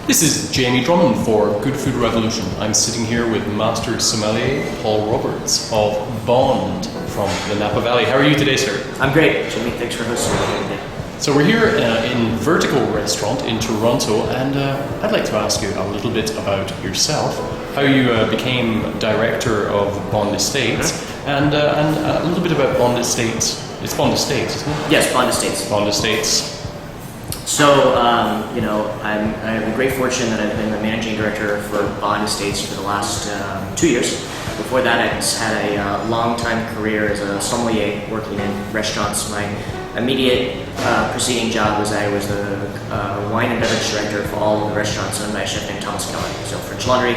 This is Jamie Drummond for Good Food Revolution. I'm sitting here with Master Sommelier Paul Roberts of Bond from the Napa Valley. How are you today, sir? I'm great, Jimmy. Thanks for hosting me today. So we're here in Vertical Restaurant in Toronto, and I'd like to ask you a little bit about yourself, how you became director of Bond Estates, and a little bit about Bond Estates. It's Bond Estates, isn't it? Yes, Bond Estates. Bond Estates. So, I have the great fortune that I've been the managing director for Bond Estates for the last 2 years. Before that, I had a long-time career as a sommelier working in restaurants. My immediate preceding job was I was the wine and beverage director for all of the restaurants owned by a chef named Thomas Keller. So French Laundry,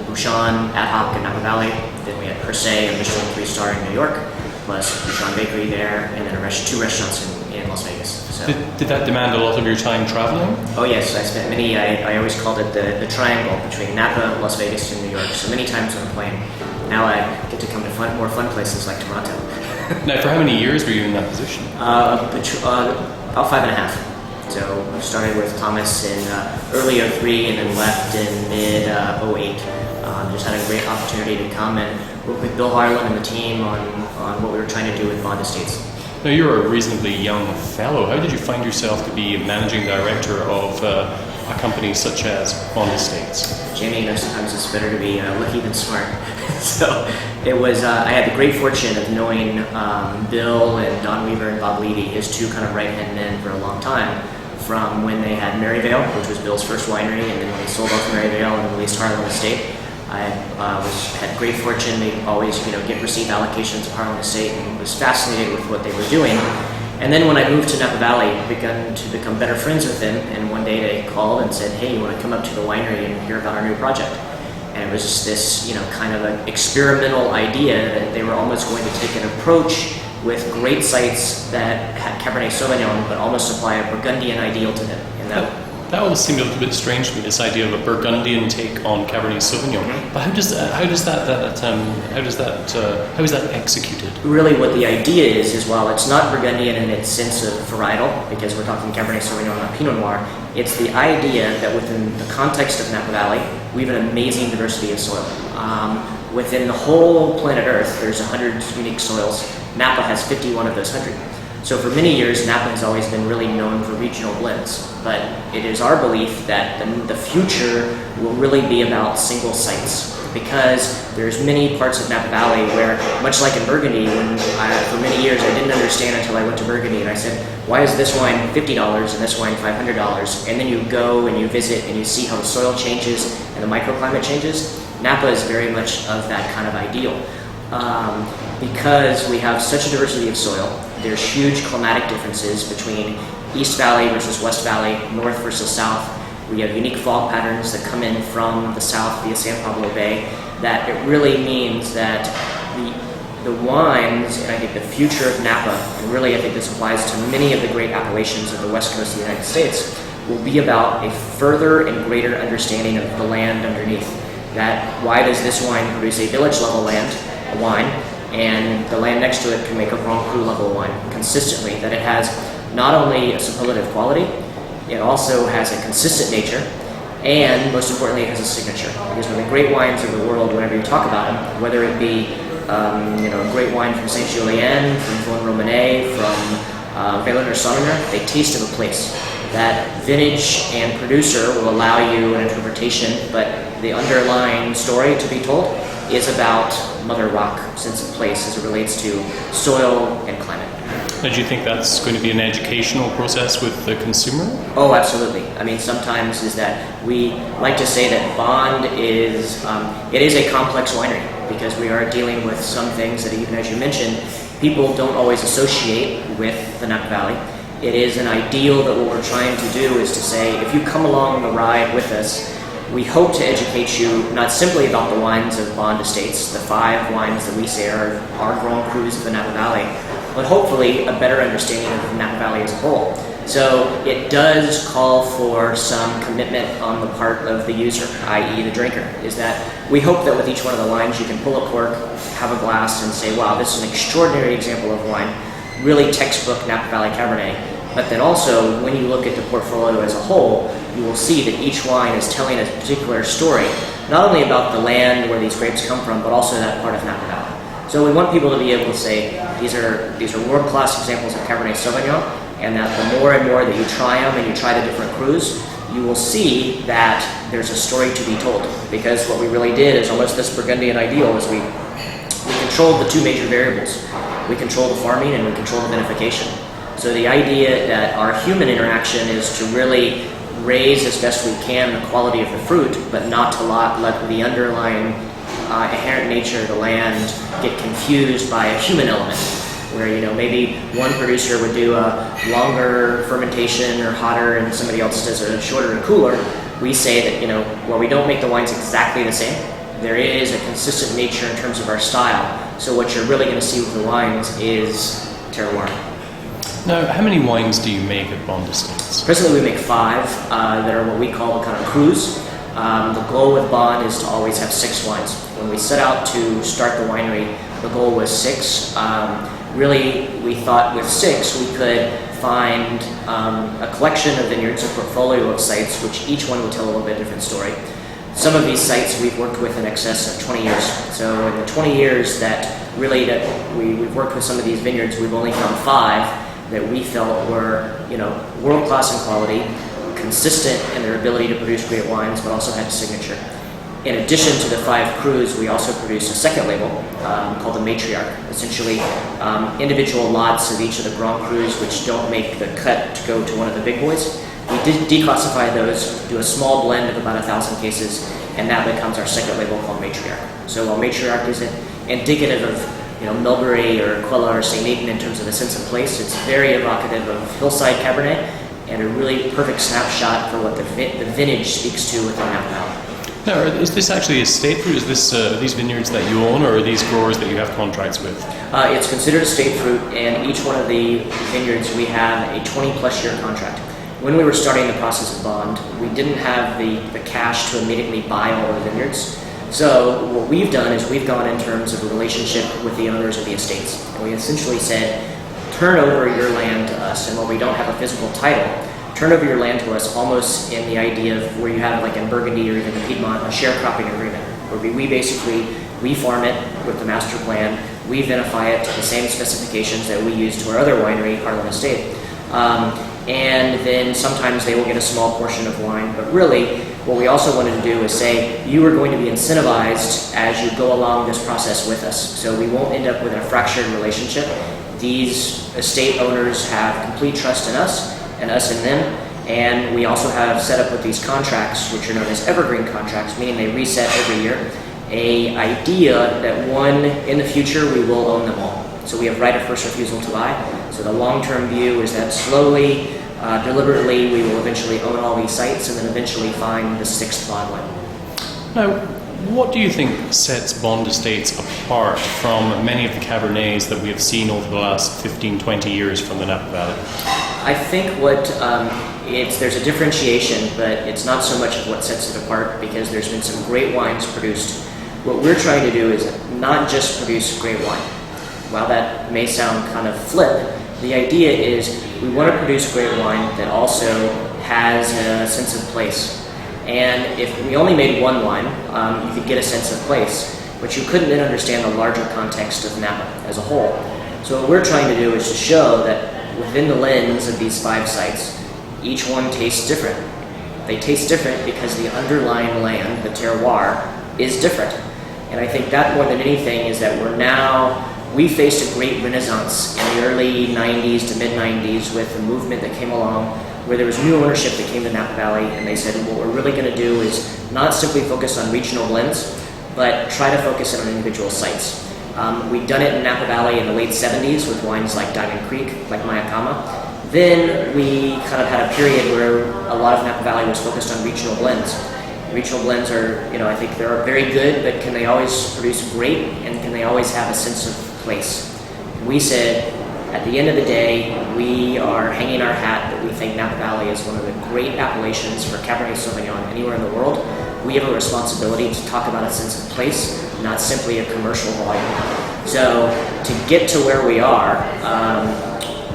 Bouchon, Ad Hoc in Napa Valley. Then we had Per Se, a Michelin 3-star in New York, plus Bouchon Bakery there, and then two restaurants in Las Vegas. So. Did that demand a lot of your time traveling? Oh yes, I spent many, I always called it the triangle between Napa, Las Vegas, and New York. So many times on a plane. Now I get to come to more fun places like Toronto. Now, for how many years were you in that position? About 5.5. So I started with Thomas in early '03 and then left in mid '08. Just had a great opportunity to come and work with Bill Harlan and the team on what we were trying to do with Bond Estates. Now, you're a reasonably young fellow. How did you find yourself to be managing director of a company such as Bond Estates? Jamie, sometimes it's better to be lucky than smart. So it was, I had the great fortune of knowing Bill and Don Weaver and Bob Levy, his two kind of right-hand men for a long time, from when they had Maryvale, which was Bill's first winery, and then when they sold off Maryvale and released Harlan Estate. I had great fortune. They always, receive allocations of Harlan Estate, and was fascinated with what they were doing. And then when I moved to Napa Valley, began to become better friends with them. And one day they called and said, "Hey, you want to come up to the winery and hear about our new project?" And it was just this, kind of an experimental idea that they were almost going to take an approach with great sites that had Cabernet Sauvignon, but almost apply a Burgundian ideal to them. And that always seemed a little bit strange to me, this idea of a Burgundian take on Cabernet Sauvignon. Mm-hmm. But how is that executed? Really, what the idea is while it's not Burgundian in its sense of varietal, because we're talking Cabernet Sauvignon, not Pinot Noir, it's the idea that within the context of Napa Valley, we have an amazing diversity of soil. Within the whole planet Earth, there's 100 unique soils. Napa has 51 of those 100. So for many years, Napa has always been really known for regional blends, but it is our belief that the future will really be about single sites, because there's many parts of Napa Valley where, much like in Burgundy, for many years I didn't understand until I went to Burgundy and I said, why is this wine $50 and this wine $500? And then you go and you visit and you see how the soil changes and the microclimate changes. Napa is very much of that kind of ideal. Because we have such a diversity of soil, there's huge climatic differences between East Valley versus West Valley, North versus South. We have unique fog patterns that come in from the south via San Pablo Bay, that it really means that the wines, and I think the future of Napa, and really I think this applies to many of the great appellations of the west coast of the United States, will be about a further and greater understanding of the land underneath. That why does this wine produce a village level wine, and the land next to it can make a Grand Cru level wine consistently, that it has not only a superlative quality, it also has a consistent nature, and most importantly it has a signature. Because when the great wines of the world, whenever you talk about them, whether it be a great wine from Saint Julien, from Vaughn Romanée, from Velin or Sauvignon, they taste of a place. That vintage and producer will allow you an interpretation, but the underlying story to be told is about Mother Rock, sense of place as it relates to soil and climate. And do you think that's going to be an educational process with the consumer? Oh, absolutely. I mean, sometimes is that we like to say that Bond is, it is a complex winery, because we are dealing with some things that, even as you mentioned, people don't always associate with the Napa Valley. It is an ideal that what we're trying to do is to say, if you come along the ride with us, we hope to educate you not simply about the wines of Bond Estates, the 5 wines that we say are our Grand Crus of the Napa Valley, but hopefully a better understanding of the Napa Valley as a whole. So it does call for some commitment on the part of the user, i.e. the drinker, is that we hope that with each one of the wines you can pull a cork, have a glass, and say, wow, this is an extraordinary example of wine, really textbook Napa Valley Cabernet. But then also, when you look at the portfolio as a whole, you will see that each wine is telling a particular story, not only about the land where these grapes come from, but also that part of Napa Valley. So we want people to be able to say, these are world-class examples of Cabernet Sauvignon, and that the more and more that you try them and you try the different crus, you will see that there's a story to be told. Because what we really did is almost this Burgundian ideal is we controlled the two major variables. We control the farming and we control the vinification. So the idea that our human interaction is to really raise as best we can the quality of the fruit, but not to let the underlying inherent nature of the land get confused by a human element. Where maybe one producer would do a longer fermentation or hotter, and somebody else does a shorter and cooler. We say that while we don't make the wines exactly the same, there is a consistent nature in terms of our style. So what you're really going to see with the wines is terroir. Now, how many wines do you make at Bond Estates? Presently, we make 5 that are what we call kind of crus. The goal with Bond is to always have 6 wines. When we set out to start the winery, the goal was 6. Really, we thought with 6 we could find a collection of vineyards, a portfolio of sites, which each one would tell a little bit different story. Some of these sites we've worked with in excess of 20 years. So in the 20 years that we've worked with some of these vineyards, we've only found 5 that we felt were world-class in quality, consistent in their ability to produce great wines, but also had a signature. In addition to the 5 crus, we also produced a second label called the Matriarch, essentially individual lots of each of the Grand Crus which don't make the cut to go to one of the big boys. We did declassify those, do a small blend of about 1,000 cases, and that becomes our second label called Matriarch. So while Matriarch isn't indicative of Mulberry or Quella or St. Aidan in terms of the sense of place, it's very evocative of hillside Cabernet and a really perfect snapshot for what the vintage speaks to within Napa Valley. Now, is this actually estate fruit? Is this these vineyards that you own, or are these growers that you have contracts with? It's considered estate fruit, and each one of the vineyards we have a 20-plus year contract. When we were starting the process of Bond, we didn't have the cash to immediately buy all the vineyards. So what we've done is we've gone in terms of a relationship with the owners of the estates. And we essentially said, turn over your land to us, and while we don't have a physical title, turn over your land to us almost in the idea of where you have, like in Burgundy or even in Piedmont, a sharecropping agreement, where we farm it with the master plan, we vinify it to the same specifications that we use to our other winery, Harlan Estate. And then sometimes they will get a small portion of wine, but really what we also wanted to do is say, you are going to be incentivized as you go along this process with us. So we won't end up with a fractured relationship. These estate owners have complete trust in us and us in them, and we also have set up with these contracts, which are known as evergreen contracts, meaning they reset every year, an idea that in the future we will own them all. So we have right of first refusal to buy. So the long-term view is that slowly, deliberately, we will eventually own all these sites and then eventually find the 6th bond. Now, what do you think sets Bond Estates apart from many of the Cabernets that we have seen over the last 15, 20 years from the Napa Valley? I think there's a differentiation, but it's not so much of what sets it apart, because there's been some great wines produced. What we're trying to do is not just produce great wine. While that may sound kind of flip, the idea is we want to produce great wine that also has a sense of place. And if we only made one wine, you could get a sense of place, but you couldn't then understand the larger context of Napa as a whole. So what we're trying to do is to show that within the lens of these 5 sites, each one tastes different. They taste different because the underlying land, the terroir, is different. And I think that more than anything is that we faced a great renaissance in the early 90s to mid-90s with the movement that came along, where there was new ownership that came to Napa Valley, and they said, what we're really going to do is not simply focus on regional blends, but try to focus on individual sites. We'd done it in Napa Valley in the late 70s with wines like Diamond Creek, like Mayakama. Then we kind of had a period where a lot of Napa Valley was focused on regional blends. Regional blends are, I think they're very good, but can they always produce great, and can they always have a sense of place? We said, at the end of the day, we are hanging our hat that we think Napa Valley is one of the great appellations for Cabernet Sauvignon anywhere in the world. We have a responsibility to talk about a sense of place, not simply a commercial volume. So to get to where we are,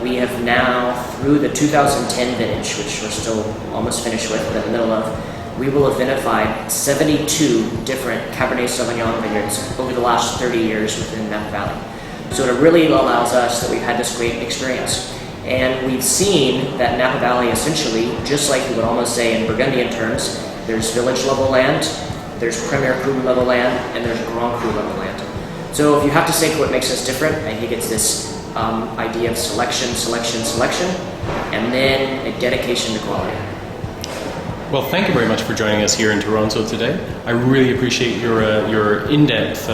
we have now, through the 2010 vintage, which we're still almost finished with, but in the middle of, we will have vinified 72 different Cabernet Sauvignon vineyards over the last 30 years within Napa Valley. So it really allows us that we've had this great experience. And we've seen that Napa Valley essentially, just like you would almost say in Burgundian terms, there's village level land, there's Premier Cru level land, and there's Grand Cru level land. So if you have to say what makes us different, I think it's this idea of selection, and then a dedication to quality. Well, thank you very much for joining us here in Toronto today. I really appreciate your in-depth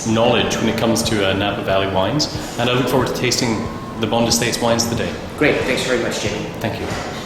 knowledge when it comes to Napa Valley wines, and I look forward to tasting the Bond Estates wines today. Great, thanks very much, Jamie. Thank you.